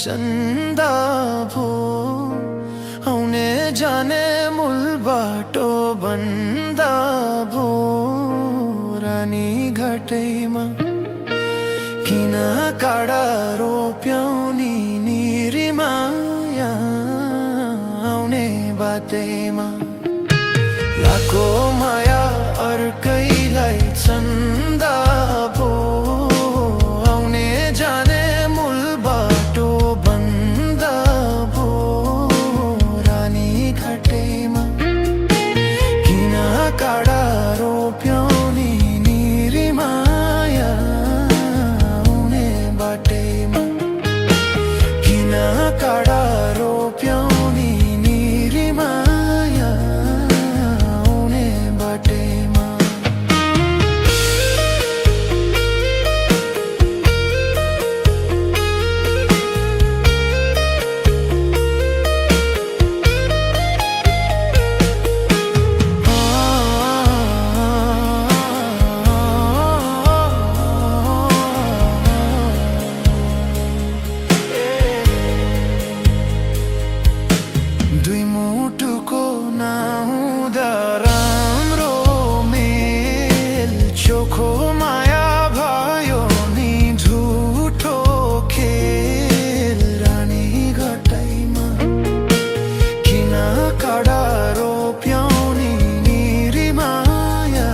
चन्दा भो आउने जाने मूल बाटो बन्दा भो रानी घाटैमा किन काडा रोप्याउनी निरीमाया आउने बाटैमा लाको माया अर्कैलाई चन्दा भो आउने जाने मूल बाटो बन्दा भो रानी घाटैमा किन काडा रोप्याउनी निरीमाया आउने बाटैमा किन काडा रोप्याउनी निरीमाया आउने बाटैमा दुई मुटुको नहुँदा राम्रो मेल चोखो माया भयो नि झुठो खेल रानी घाटैमा किन काडा रोप्याउनी निरीमाया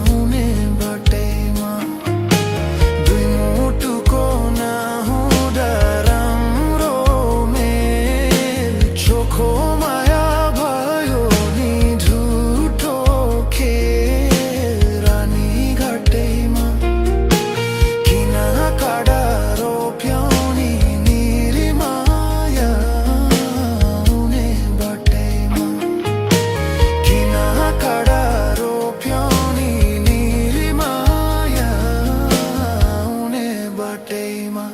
आउने बाटैमा दुई मुटुको नहुँदा राम्रो मेल चोखो माया भयो नि झुठो खेल रानी घाटैमा किन काडा रोप्याउनी निरीमाया आउने बाटैमा किन काडा रोप्याउनी निरीमाया आउने बाटैमा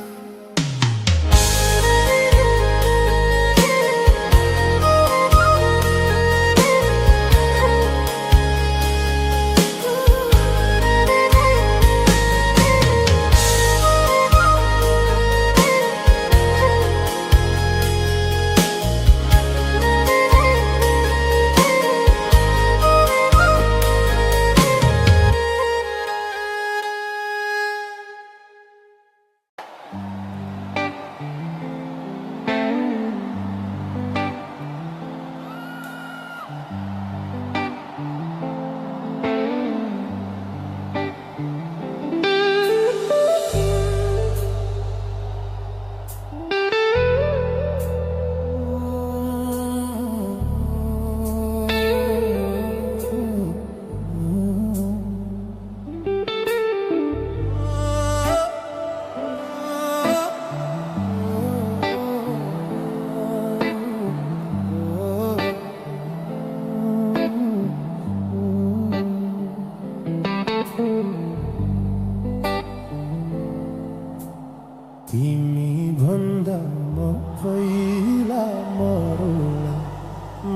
तिमी भन्दा म पहिला मरौला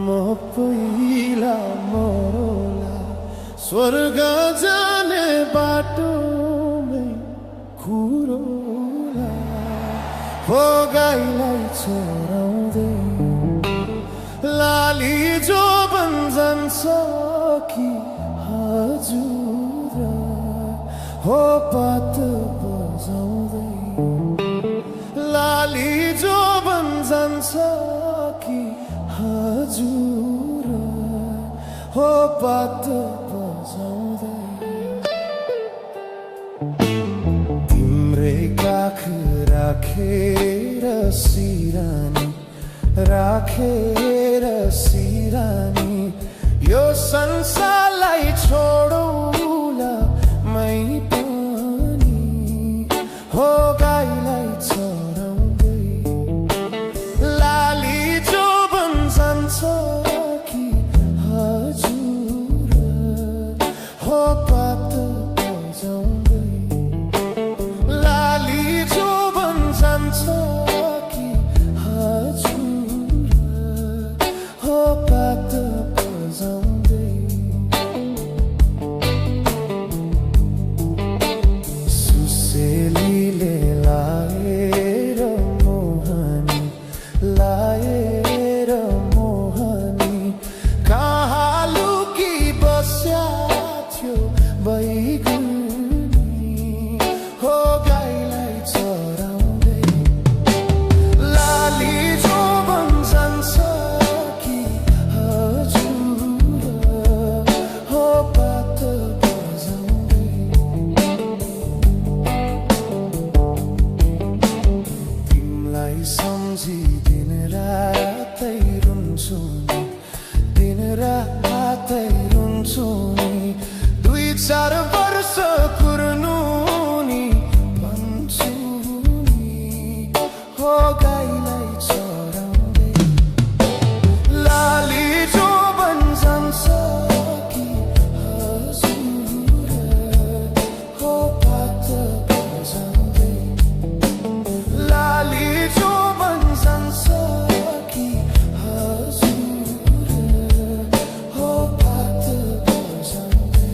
म पहिला मरौला स्वर्ग जाने बाटोमै कुरोला हो गाईलाई चराउँदै लाली जो जान्छ कि हजुर हो पात बजाउँदै लाली जो जान्छ कि हजुर हो पात बजाउँदै तिम्रै काख राखेर सिरानी राखेर सिरानी यो संसारलाई छोडौला मै पनि हो गाईलाई चराउँदै लाली जो जान्छ कि हजुर हो पात बजाउँदै लाली जो जान्छ कि हजुर हो पात बजाउँदै चार वर्ष कुर्नु नि भन्छु नि हो गाईलाई चराउँदै लाली जो भन्छन्छ कि हजुर हो पात बजाउँदै लाली जो भन्छन्छ कि हजुर हो पात बजाउँदै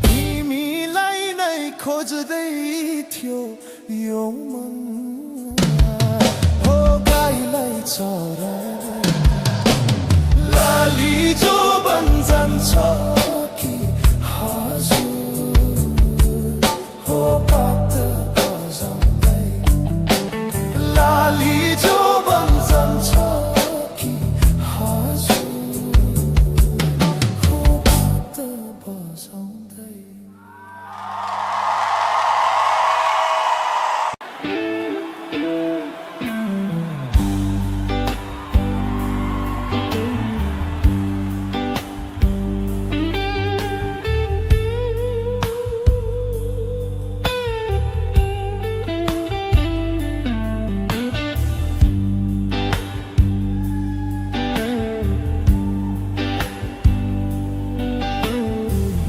तिमीलाई नै खोज्दै थियो यो मन हो गाईलाई चराउँदै लाली जो भन्छन्छ कि हजुर हो पात बजाउँदै लाली जो भन्छन्छ कि हजुर हो पात बजाउँदै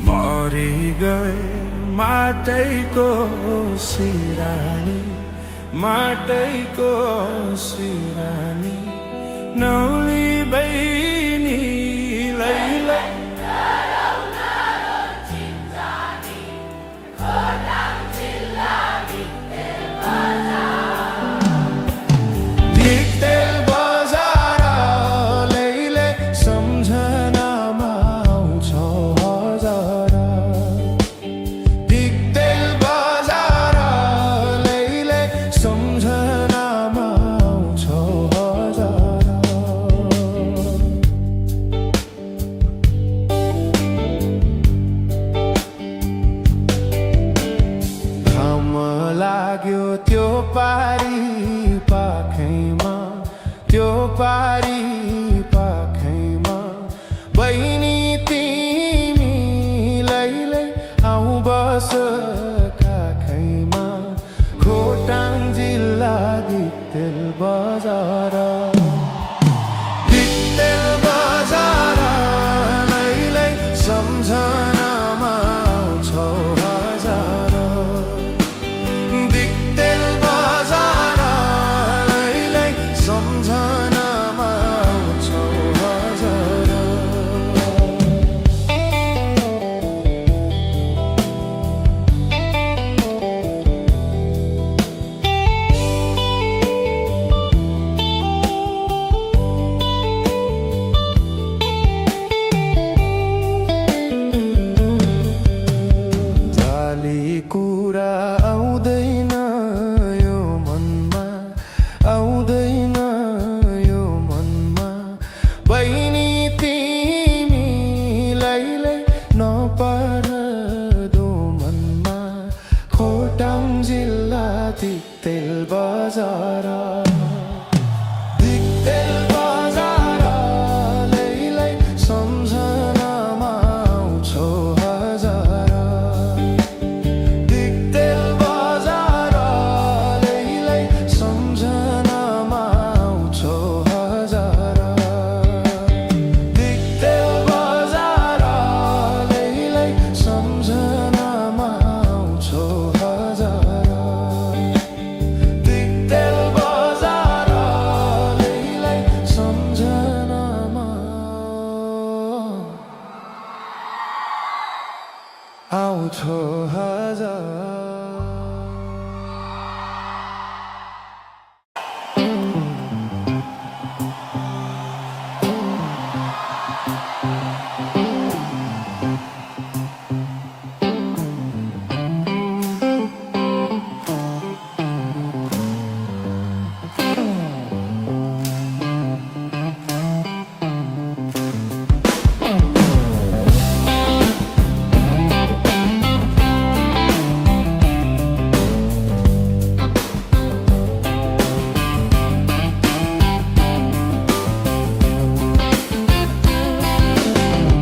मरि गए माटैको सिरानी माटैको सिरानी नौली बहिनीलाई दिक्तेल बजार लैले सम्झनामा आउँछौ हजार दिक्तेल बजार लैले सम्झनामा आउँछौ हजार घाम लाग्यो त्यो पारी पाखैमा त्यो पारी पाखैमा बहिनी तिमीलाई आऊ बस काखैमा खोटाङ जिल्ला दिक्तेल बजार दिक्तेल बजार लैलै सम्झनामा आउँछौ हजार दिक्तेल बजार लैलै सम्झनामा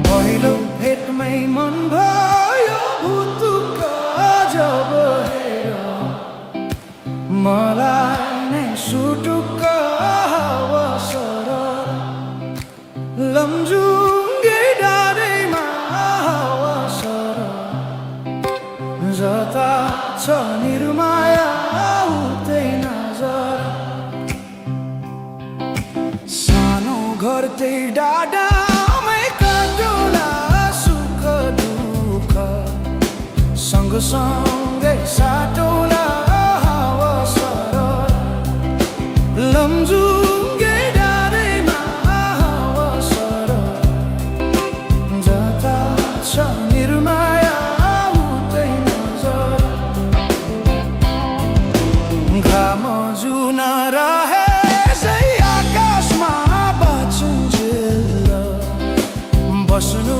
पहिलो भेटमै मन भयो भुतुक जब हेऱ्यो मलाई नै सुटुक्क अवसर लमजुङ्गे डाँडैमा अवसर जता छ निर्माया उतै नजर सानो घर त्यही डाँडामै काटुला सुख दुःख सँगसँगै साटौला अवसर लमजुङ्गे डाँडैमा अवसर जता छ निर्माया उतै नजर घाम जुन रहे आकाशमा बाँचुन्जेल बस्नु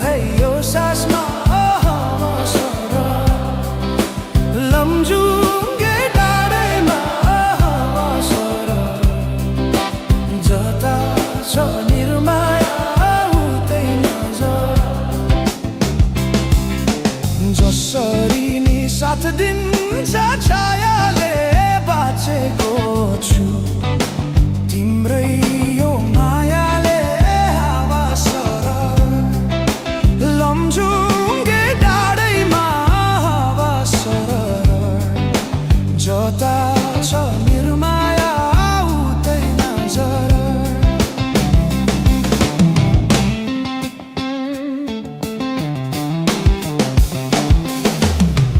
है यो सासमा अवसर लमजुङ्गे डाँडैमा अवसर जता छ निर्माया उतै नजर जसरी नि साथ दिन्छ छायाले बाँचेको छु तिम्रै यो मायाले अवसर लमजुङ्गे डाँडैमा अवसर जता छ निर्माया उतै नजर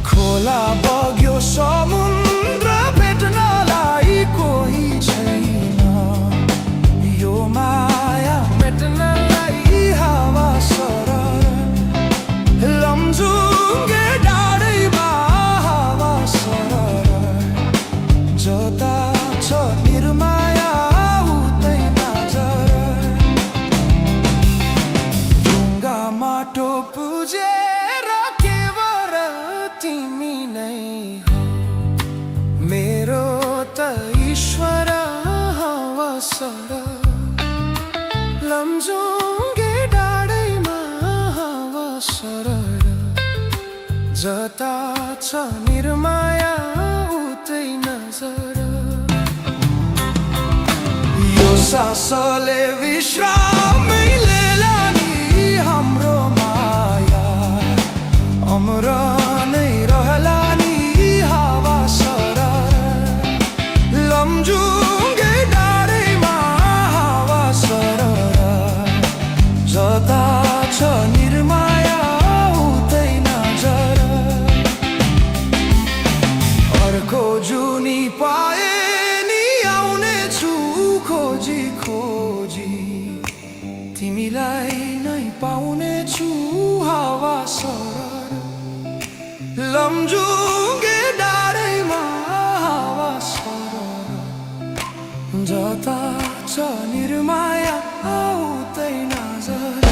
खोला बग्यो समुद्र भेट्नलाई कोही छैन यो माया मेट्नलाई हावा सरर लमजुङ्गे डाँडैमा हावा सरर जता छ निर्माया उतै नजर ढुङ्गा माटो पुजेर केवल तिमी नै हो मेरो त ईश्वर अवसर लमजुङ्गे डाँडैमा अवसर जता छ निर्माया उतै नजर यो सासले विश्रामै लिएला नि हाम्रो माया अमर नै रहला नि हावा सरर लमजुङ्गे डाँडैमा हावा सरर जता छ निर्माया उतै नजर अर्को जुनी पाए नि आउने छु खोजी खोजी तिमीलाई नै पाउने छु हावा सरर लमजुङ्गे डाँडैमा हावा सरर जता छ निर्माया उतै नजर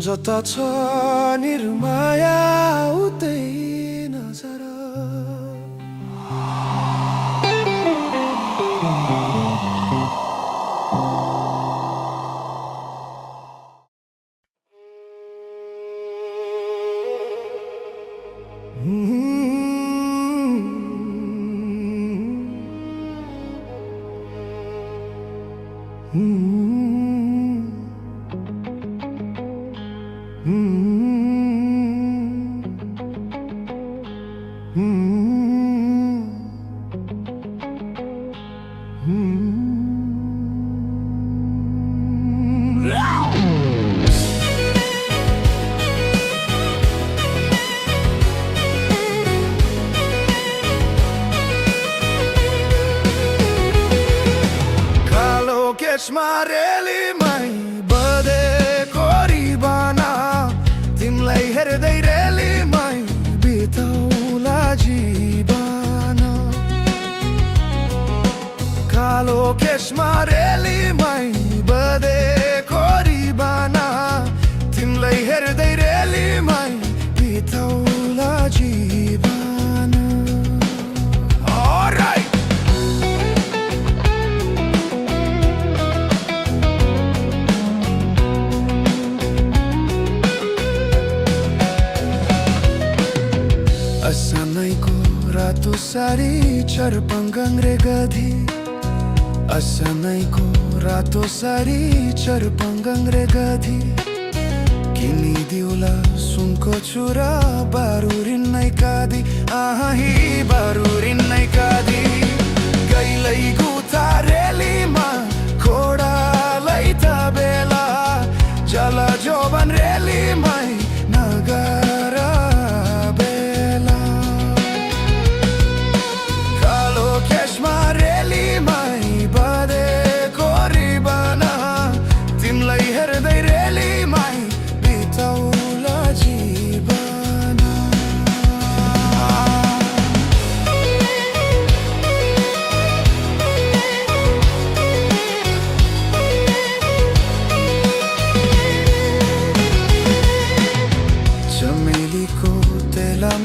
जता छ निर्माया उतै नजर रेलीमै बदेको रिबाना तिमलाई हेर्दै रेलीमै बिताउला जीवन कालो केशमा रेलीमै बदेको रिबाना तिमलाई हेर्दै रेलीमै बिताउला जीवन असनैको रातो सारी चर्पङ्गङ रे गधी असनैको रातो सारी चर्पङ्गङ रे गधी किनिदिउला सुनको छुरा बारुरिन्नै कादी आही बारुरिन्नै कादी गैलै गुथा रेलीमा खोडालै त बेला जल जोबन रेलीमै नगर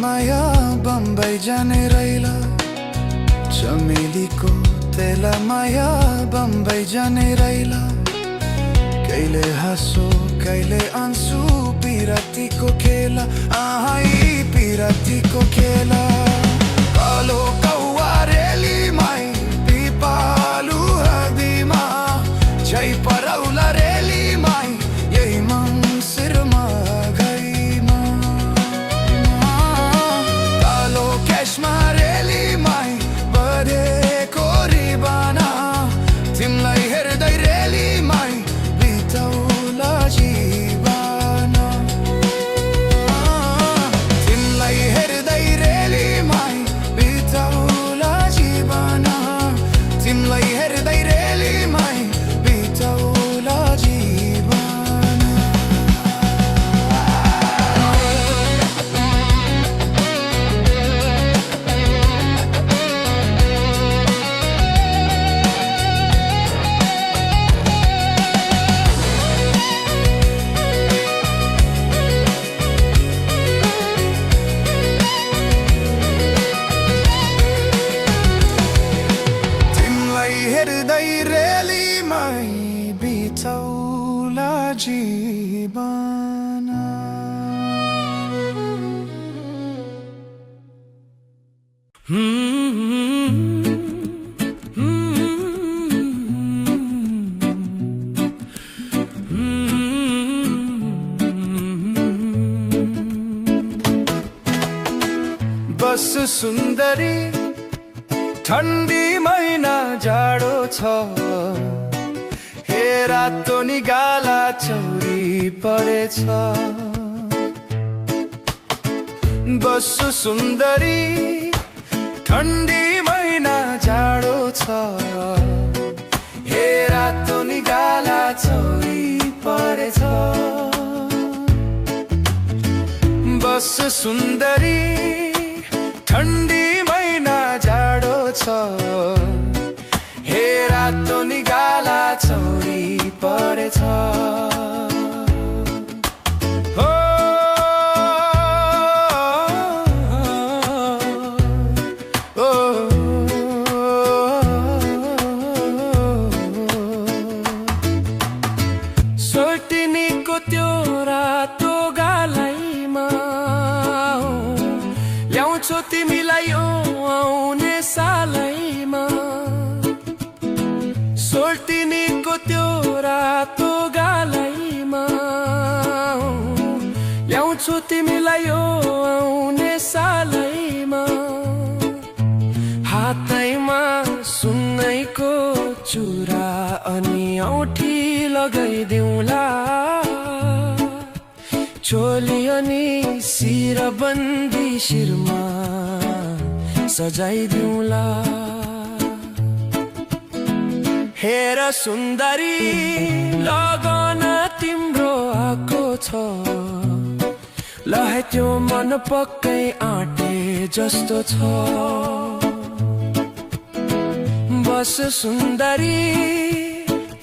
माया बम्बई जाने रैला चमेलीको तेला माया बम्बई जाने रैला कहिले हाँसो कहिले आँसु पिरातीको खेला आई पिरातीको खेला कालो कौवा रेलीमै पिपालु हदीमा जै परौला रेलीमै यही मङ्सिरमा गइमा कालो केशमा रेलीमै बदेको रिबाना तिमलाई हेर्दै रेलीमै बिताउला जीवन तिमलाई हेर्दै रेलीमै बिताउला जीवन तिमलाई हेर्दै रेलीमै बिताउला जीवन हेर्दै रेलीमै बिताउला जीवन बस सुन्दरी ठन्डी महिना जाडो छ हे रातो निगाला चौरी परेछ बस सुन्दरी ठन्डी महिना जाडो छ हे रातो निगाला चौरी परेछ बस सुन्दरी ठन्डी महिना जाडो छ हे रातो निगाला चौरी परेछ सल्टिनीको त्यो रातो गालैमा ल्याउँछु तिमीलाई यो आउने सालैमा सोल्टिनीको त्यो रातो गालैमा ल्याउँछु तिमीलाई यो आउने सालैमा हातैमा सुन्नैको चुरा अनि औठी लगाइदिउँला चोली अनि शिरबन्दी शिरमा सजाइदिउँला हेर सुन्दरी लगन तिम्रो आएको छ लहे त्यो मन पक्कै आँटे जस्तो छ बस सुन्दरी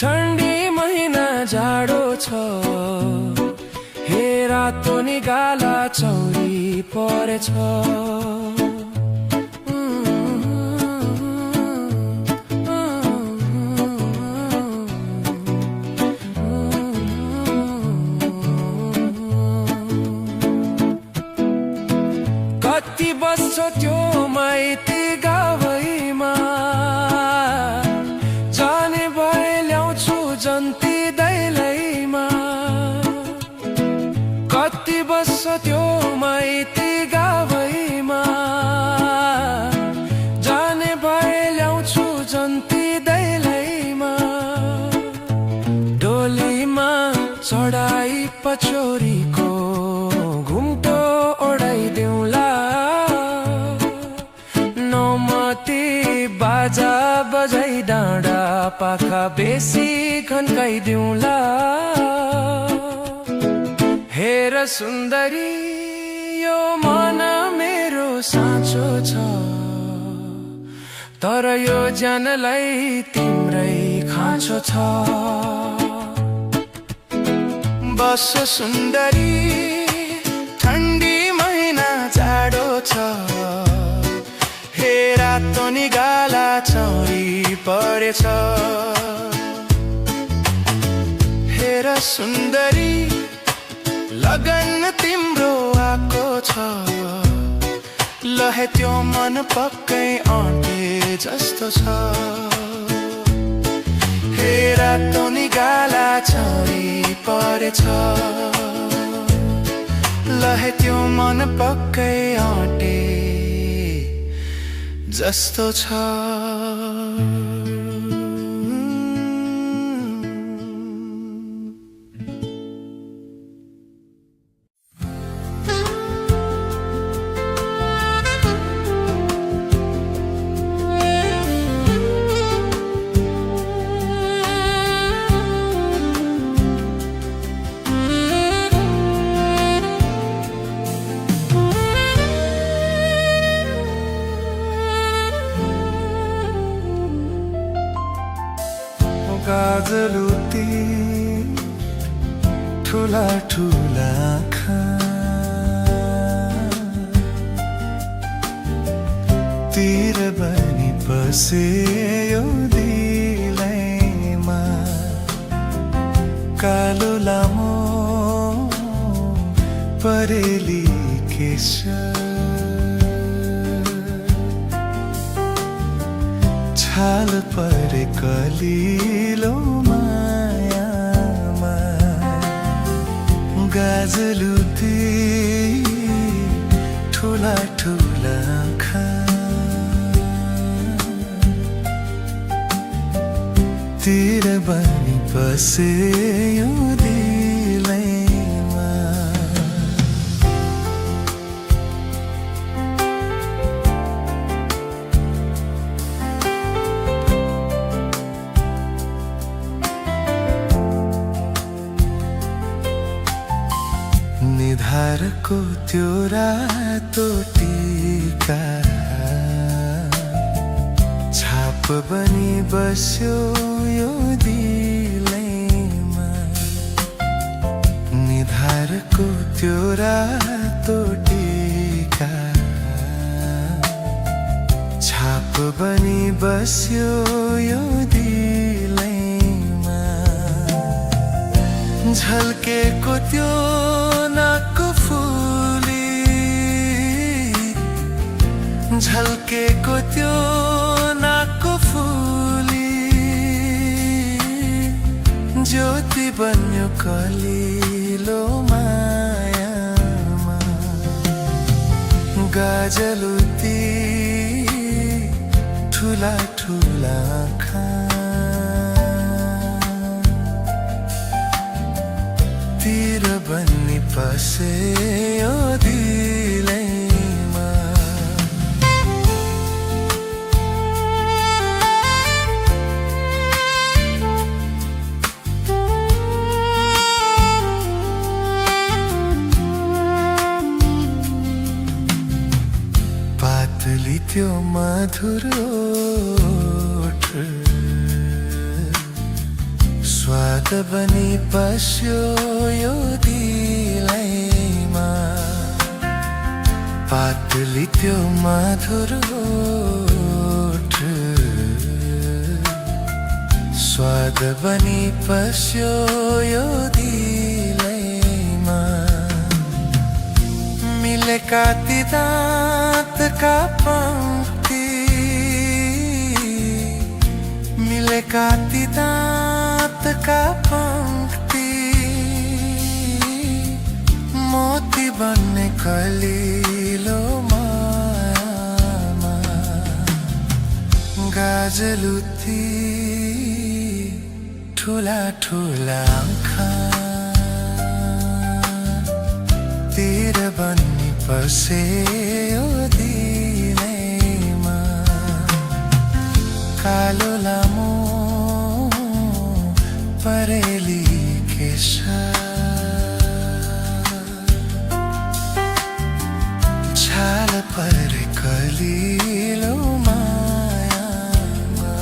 ठन्डी महिना जाडो छ हे रातो नि गाला चौरी परेछ कति बस्छ त्यो माइती गावैमा जाने भए ल्याउँछु जन्ती दैलैमा कति बस्छ त्यो माइती गावैमा जाने भए ल्याउँछु जन्ती दैलैमा डोलीमा चढाई पछोरीको घुम्टो ओढाइदिउँला नौमती बाजा बजाई डाँडा पाखा बेसी खन्काइदिउँला हेर सुन्दरी यो मन मेरो साँचो छ तर यो ज्यानलाई तिम्रै खाँचो छ बस सुन्दरी ठन्डी महिना जाडो छ हे रातो नि गाला चौरी परेछ हेर सुन्दरी लगन तिम्रो आएको छ लहे त्यो मन पक्कै आँटे जस्तो छ हे रातो नि गाला चौरी परेछ लहे त्यो मन पक्कै आँटे जस्तो छ गाजलुती ठुला ठुला आँखा तिर बनी बस्यो दिलैमा कालो लामो परेली केश छाल परे कलिलो मायामा गाजलुती ठुला ठुला आँखा तिर बनी बस्यो दिलैमा निधारको त्यो रातो टीका छाप बनी बस्यो यो दिलैमा निधारको त्यो रातो टीका छाप बनी बस्यो यो दिलैमा झल्केको त्यो नाकको फुली, झल्केको त्यो नाकको फुली, ज्योति बन्यो कलिलो मायामा। गाजलुती ठुला ठुला आँखा, तिर बन्नी पस्यो दिलैमा। पातली त्यो मधुर ओठ, स्वाद बनी पस्यो यो दिलैमा। पातली त्यो मधुर ओठ, स्वाद बनी पस्यो यो दिलैमा। मिलेका ती दाँतका पंक्ति, मिलेका ती दाँतका पंक्ति, मोती बन्ने कलिलो मायामा। गाजलुती ठुला ठुला आँखा, तिर बन्नी पस्यो दिलैमा। कालो लामो परेली केशा, छाल परे कलिलो मायामा।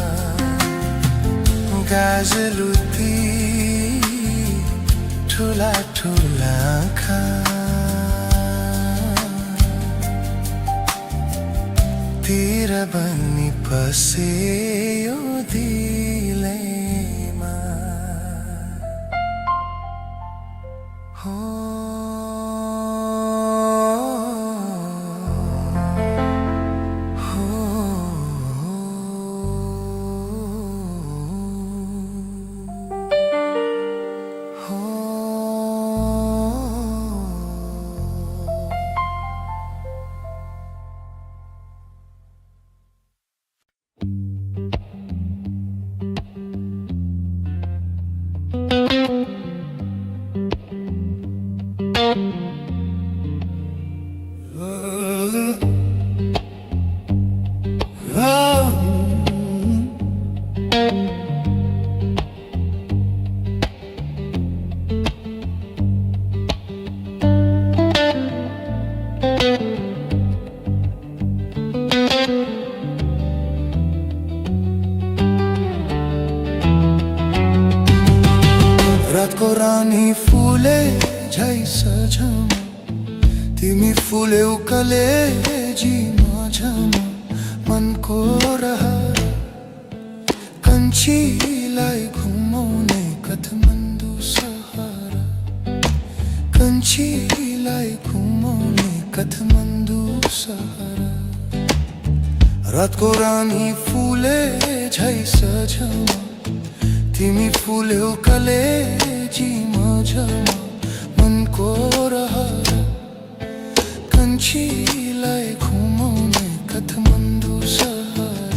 गाजलुती ठुला ठुला आँखा, तिर बन्नी पस्यो दिलैमा। हो रातको रानी फुले झै सझमा, तिमी फुल्यौ कलेजीमा झमा। मनको रहर कन्छीलाई घुमाउने काठमाडौँ सहर, कन्छीलाई घुमाउने काठमाडौँ सहर। रातको रानी फुले झै सझमा, तिमी फुल्यौ कलेजीमा झमा। मनको रहर कन्छीलाई घुमाउने काठमाडौँ सहर,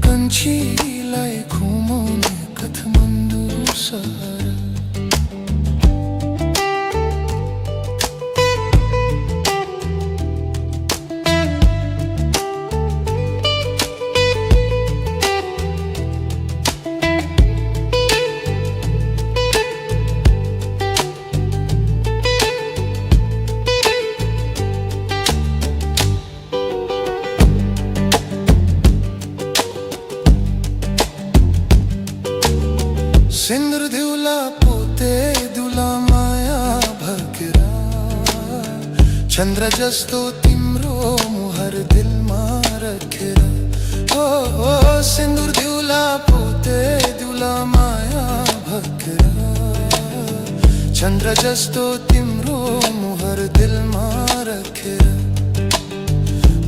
कन्छीलाई घुमाउने काठमाडौँ सहर। सिंदूर दिउला पोते दुला माया भकेरा, चन्द्र जस्तो तिम्रो मुहर दिलमा राखेर। ओ सिंदूर दिउला पोते दुला माया भकेरा, चन्द्र जस्तो तिम्रो मुहर दिलमा राखेर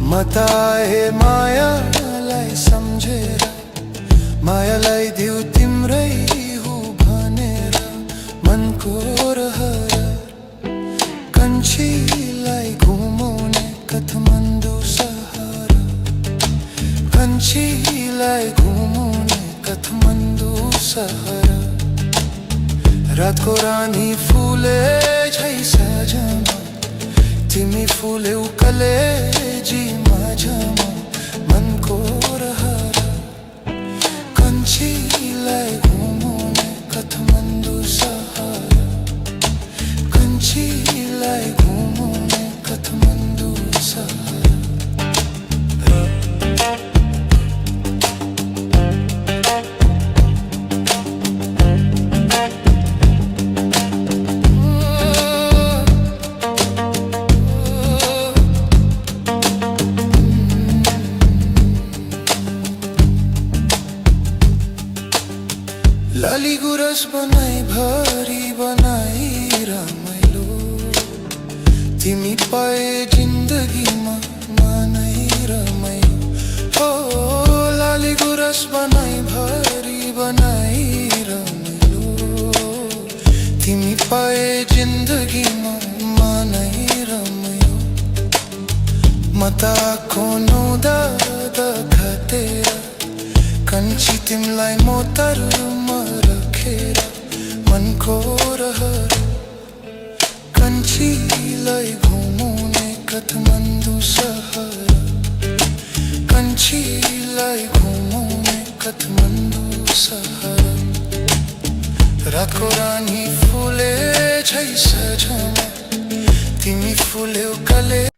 म त आए मायालाई सम्झेर मायालाई दिउ तिम्रै हो भनेर मनको रहर कन्छीलाई घुमाउने काठमाडौँ सहर कन्छीलाई घुमाउने काठमाडौँ सहर रातको रानी फुले झै सजना तिमी फुल्यौ कलेजीमा झमा मनको रहर कन्छीलाई घुमाउने काठमाडौँ सहर कन्छीलाई घुमाउने काठमाडौँ सहर लाली गुरस बनाई भरी बनाई रमाइलो तिमी पाए जिन्दगीमा मानै रमाइलो हो लाली गुरस बनाई भरी बनाई रमाइलो तिमी पाए जिन्दगीमा मानै रमाइलो म त आँखो नुहाउँदा देखातेर कन्छी तिमीलाई मोटरमा राखेर मनको रहर कन्छीलाई घुमाउने काठमाडौँ सहर कन्छीलाई घुमाउने काठमाडौँ सहर रातको रानी फुले झै सजना तिमी फुल्यौ कले